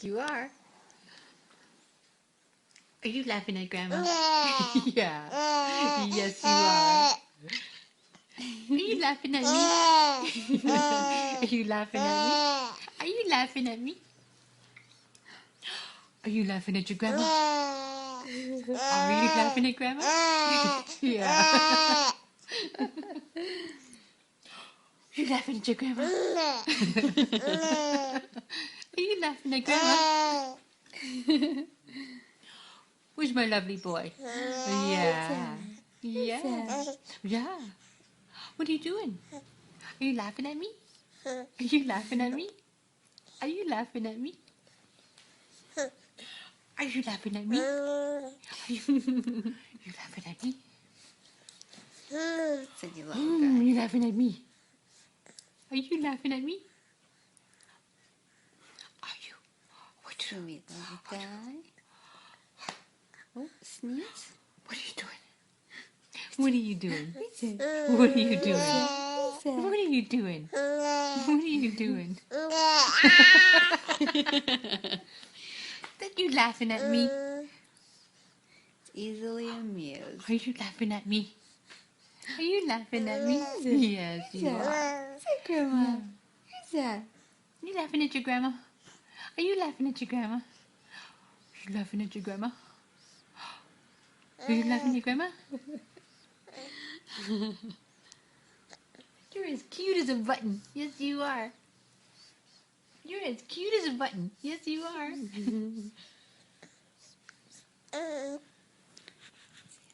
You are. Are you laughing at Grandma? Yeah. Yes, you are. Are you laughing at me? Are you laughing at me? Are you laughing at me? Are you laughing at your grandma? Are you laughing at Grandma? Yeah. Are you laughing at your grandma? Are you laughing at Grandma? Where's my lovely boy? Yeah. Yeah. Yeah. What are you doing? Are you laughing at me? Are you laughing at me? Are you laughing at me? Are you laughing at me? Are you laughing at me? Said you little guy. You laughing at me? Are you laughing at me? Are you? What you? Sweet little guy. Oh, sneeze. What are you doing? What are you doing? Who's it? What are you doing? Who's that? What are you doing? What are you doing? That you laughing at me? It's easily amused. Are you laughing at me? Are you laughing at me? Who's it? Yes, Who's you that? are. Who's that, Grandma? Who's that? You laughing at your grandma? Are you laughing at your grandma? Are you laughing at your grandma? Are you laughing at your grandma? You're as cute as a button. Yes, you are. You're as cute as a button. Yes, you are.